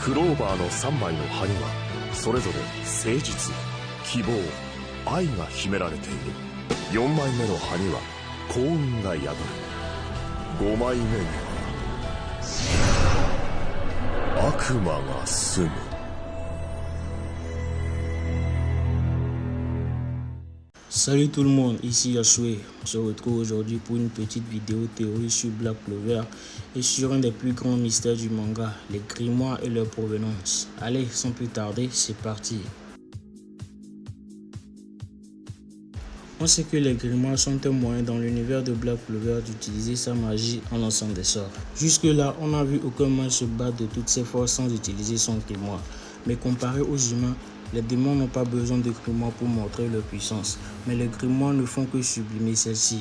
クローバーの3枚の葉にはそれぞれ誠実、希望、愛が秘められている。4枚目の葉には幸運が宿る。5枚目には悪魔が住む。Salut tout le monde, ici Yashoué. On se retrouve aujourd'hui pour une petite vidéo théorie sur Black Clover et sur un des plus grands mystères du manga, les grimoires et leur provenance. Allez, sans plus tarder, c'est parti. On sait que les grimoires sont un moyen dans l'univers de Black Clover d'utiliser sa magie en lançant des sorts. Jusque là, on n'a vu aucun mage se battre de toutes ses forces sans utiliser son grimoire. Mais comparé aux humains, les démons n'ont pas besoin de grimoires pour montrer leur puissance, mais les grimoires ne font que sublimer celle-ci.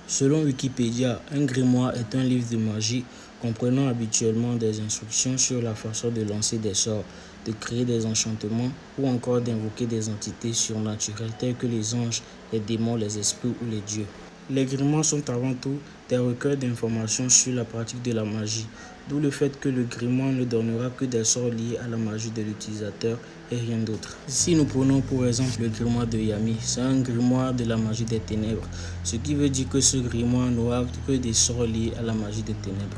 Selon Wikipédia, un grimoire est un livre de magie comprenant habituellement des instructions sur la façon de lancer des sorts, de créer des enchantements ou encore d'invoquer des entités surnaturelles telles que les anges, les démons, les esprits ou les dieux. Les grimoires sont avant tout des recueils d'informations sur la pratique de la magie, d'où le fait que le grimoire ne donnera que des sorts liés à la magie de l'utilisateur et rien d'autre. Si nous prenons pour exemple le grimoire de Yami, c'est un grimoire de la magie des ténèbres, ce qui veut dire que ce grimoire n'aura que des sorts liés à la magie des ténèbres.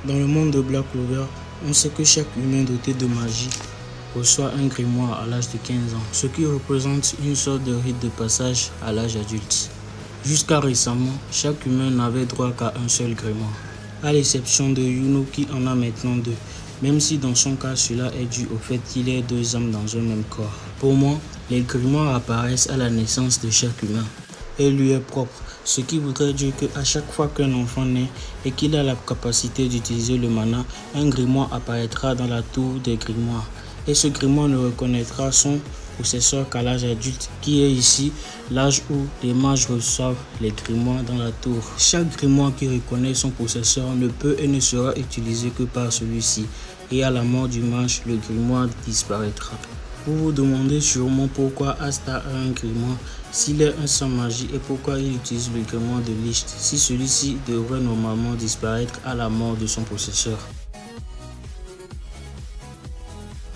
Dans le monde de Black Clover, on sait que chaque humain doté de magie reçoit un grimoire à l'âge de 15 ans, ce qui représente une sorte de rite de passage à l'âge adulte. Jusqu'à récemment, chaque humain n'avait droit qu'à un seul grimoire, à l'exception de Yuno qui en a maintenant deux, même si dans son cas cela est dû au fait qu'il ait deux âmes dans un même corps. Pour moi, les grimoires apparaissent à la naissance de chaque humain et lui est propre, ce qui voudrait dire qu'à chaque fois qu'un enfant naît et qu'il a la capacité d'utiliser le mana, un grimoire apparaîtra dans la tour des grimoires. Et ce grimoire ne reconnaîtra son possesseur qu'à l'âge adulte, qui est ici l'âge où les mages reçoivent les grimoires dans la tour. Chaque grimoire qui reconnaît son possesseur ne peut et ne sera utilisé que par celui-ci, et à la mort du mage, le grimoire disparaîtra. Vous vous demandez sûrement pourquoi Asta a un grimoire s'il est un sans magie et pourquoi il utilise le grimoire de Licht si celui-ci devrait normalement disparaître à la mort de son possesseur.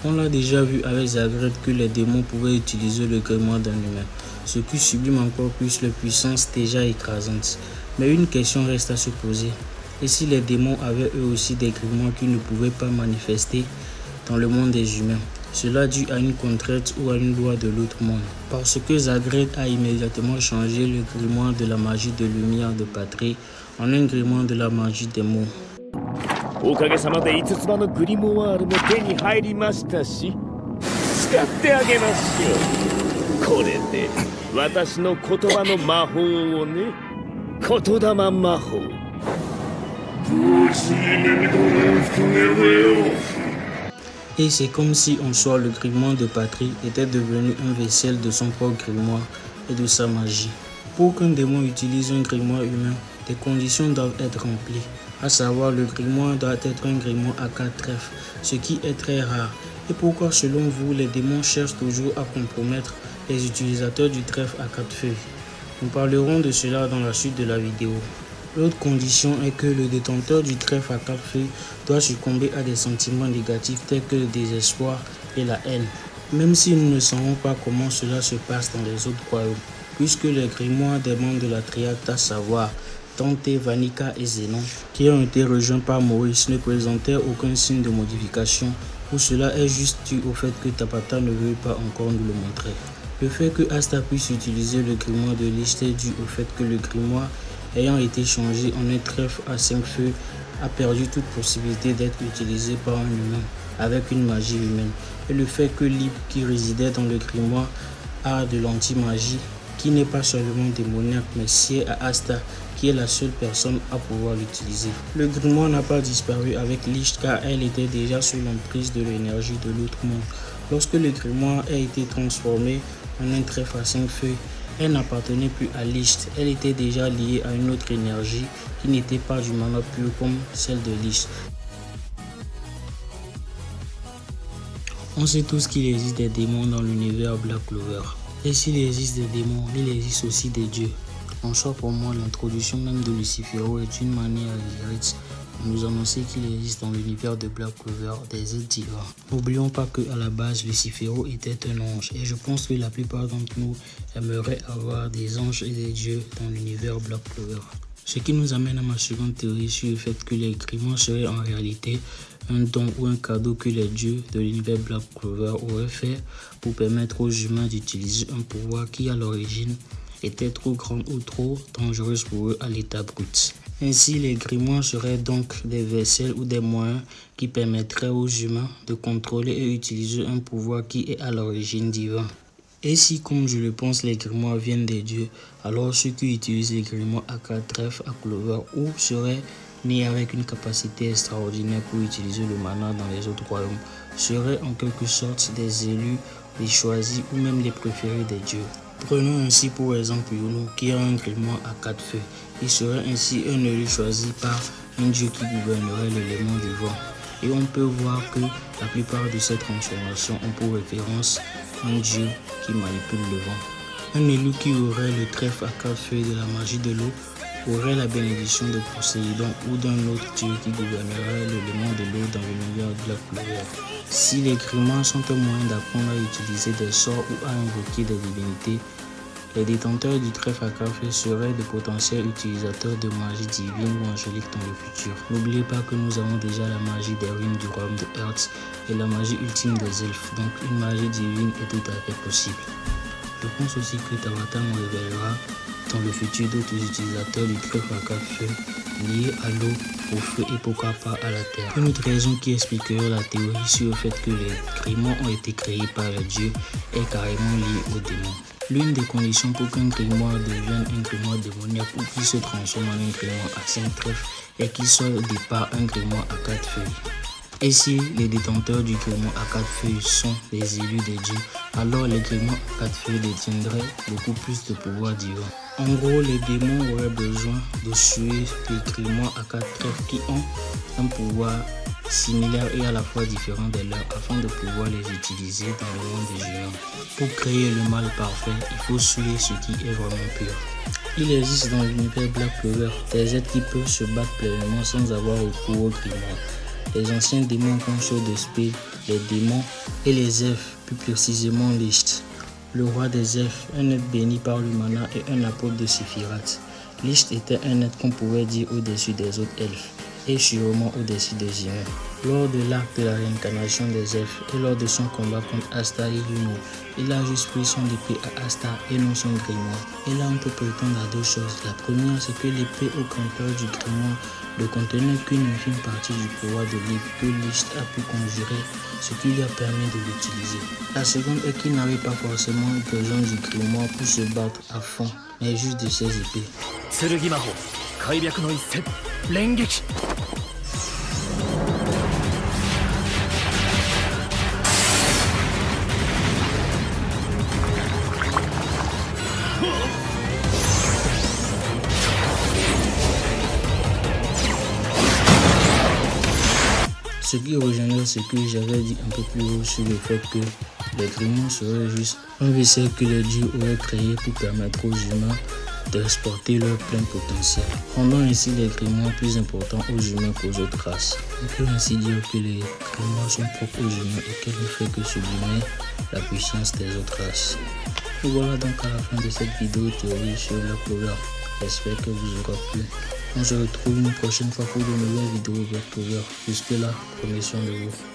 On l'a déjà vu avec Zagreus que les démons pouvaient utiliser le grimoire d'un humain, ce qui sublime encore plus leur puissance déjà écrasante. Mais une question reste à se poser. Et si les démons avaient eux aussi des grimoires qu'ils ne pouvaient pas manifester dans le monde des humains? Cela dû à une contrainte ou à une loi de l'autre monde. Parce que Zagreus a immédiatement changé le grimoire de la magie de lumière de patrie en un grimoire de la magie des mots. おかげさまで5つ葉のグリモワールも手に入りましたし、使ってあげますよ。これで私の言葉の魔法をね、言霊魔法。Et c'est comme si en soi le grimoire de patrie était devenu un vaisselle de son propre grimoire et de sa magie. Pour qu'un démon utilise un grimoire humain, des conditions doivent être remplies. À savoir, le grimoire doit être un grimoire à 4 trèfles, ce qui est très rare. Et pourquoi selon vous, les démons cherchent toujours à compromettre les utilisateurs du trèfle à 4 feuilles? Nous parlerons de cela dans la suite de la vidéo. L'autre condition est que le détenteur du trèfle à 4 feuilles doit succomber à des sentiments négatifs tels que le désespoir et la haine, même si nous ne savons pas comment cela se passe dans les autres royaumes, puisque les grimoires des membres de la triade, à savoir Dante, Vanica et Zénon, qui ont été rejoints par Maurice, ne présentaient aucun signe de modification, ou cela est juste dû au fait que Tapata ne veut pas encore nous le montrer. Le fait que Asta puisse utiliser le grimoire de Licht est dû au fait que le grimoire, ayant été changé en un trèfle à 5 feux, a perdu toute possibilité d'être utilisé par un humain avec une magie humaine. Et le fait que Lip, qui résidait dans le grimoire, a de l'anti-magie, qui n'est pas seulement démoniaque mais sied à Asta, qui est la seule personne à pouvoir l'utiliser. Le grimoire n'a pas disparu avec Licht car elle était déjà sous l'emprise de l'énergie de l'autre monde. Lorsque le grimoire a été transformé en un trèfle à 5 feuilles, elle n'appartenait plus à Licht, elle était déjà liée à une autre énergie qui n'était pas du mana pur comme celle de Licht. On sait tous qu'il existe des démons dans l'univers Black Clover. Et s'il existe des démons, il existe aussi des dieux. En soi, pour moi, l'introduction même de Lucifero est une manière directe de nous annoncer qu'il existe dans l'univers de Black Clover des êtres divins. N'oublions pas qu'à la base, Lucifero était un ange. Et je pense que la plupart d'entre nous aimeraient avoir des anges et des dieux dans l'univers Black Clover. Ce qui nous amène à ma seconde théorie sur le fait que les grimoires seraient en réalité un don ou un cadeau que les dieux de l'univers Black Clover auraient fait pour permettre aux humains d'utiliser un pouvoir qui à l'origine était trop grand ou trop dangereuse pour eux à l'état brut. Ainsi, les grimoires seraient donc des vaisselles ou des moyens qui permettraient aux humains de contrôler et utiliser un pouvoir qui est à l'origine divin. Et si, comme je le pense, les grimoires viennent des dieux, alors ceux qui utilisent les grimoires à 4 trèfles à Clover ou seraient nés avec une capacité extraordinaire pour utiliser le mana dans les autres royaumes seraient en quelque sorte des élus, des choisis ou même les préférés des dieux. Prenons ainsi pour exemple Yono qui a un grimoire à 4 feux. Il serait ainsi un élu choisi par un dieu qui gouvernerait l'élément du vent. Et on peut voir que la plupart de ces transformations ont pour référence un dieu qui manipule le vent. Un élu qui aurait le trèfle à 4 feuilles de la magie de l'eau aurait la bénédiction de Poséidon ou d'un autre dieu qui gouvernerait l'élément de l'eau dans l'univers de la couleur. Si les grimoires sont un moyen d'apprendre à utiliser des sorts ou à invoquer des divinités, les détenteurs du trèfle à 4 feuilles seraient de potentiels utilisateurs de magie divine ou angélique dans le futur. N'oubliez pas que nous avons déjà la magie des ruines du royaume de Earth et la magie ultime des elfes, donc une magie divine est tout à fait possible. Je pense aussi que Tabata nous révélera dans le futur d'autres utilisateurs du trèfle à 4 feuilles liés à l'eau, au feu et pourquoi pas à la terre. Une autre raison qui expliquerait la théorie sur le fait que les grimoires ont été créés par les dieux est carrément liée aux démons. L'une des conditions pour qu'un grimoire devienne un grimoire démoniaque ou qu'il se transforme en un grimoire à 5 trèfles est qu'il soit au départ un grimoire à 4 feuilles. Et si les détenteurs du grimoire à 4 feuilles sont les élus des dieux, alors les grimoires à 4 feuilles détiendraient beaucoup plus de pouvoir divin. En gros, les démons auraient besoin de suer des grimoires à 4 trèfles qui ont un pouvoir similaire et à la fois différent des leurs afin de pouvoir les utiliser dans le monde des humains. Pour créer le mal parfait, il faut suer ce qui est vraiment pur. Il existe dans l'univers Black Clover des êtres qui peuvent se battre pleinement sans avoir recours aux grimoires. Les anciens démons comme ceux de Spell, les démons et les elfes, plus précisément Licht. Le roi des elfes, un être béni par le mana et un apôtre de Sephiroth. Licht était un être qu'on pouvait dire au-dessus des autres elfes et sûrement au-dessus des humains. Lors de l'acte de la réincarnation des elfes et lors de son combat contre Asta et Yuno, il a juste pris son épée à Asta et non son grimoire. Et là on peut prétendre à deux choses. La première c'est que l'épée au grimpeur du grimoire ne contenait qu'une infime partie du pouvoir de l'épée que Licht a pu conjurer, ce qui lui a permis de l'utiliser. La seconde est qu'il n'avait pas forcément besoin du grimoire pour se battre à fond, mais juste de ses épées. Ce qui rejoindrait ce que j'avais dit un peu plus haut sur le fait que les grimoires seraient juste un vaisseau que les dieux auraient créé pour permettre aux humains d'exporter leur plein potentiel, rendant ainsi les grimoires plus importants aux humains qu'aux autres races. On peut ainsi dire que les grimoires sont propres aux humains et qu'elles ne font que sublimer la puissance des autres races. Et voilà donc à la fin de cette vidéo théorie sur Black Clover. J'espère que vous aura plu. On se retrouve une prochaine fois pour de nouvelles vidéos Black Clover. Jusque là, prenez soin de vous.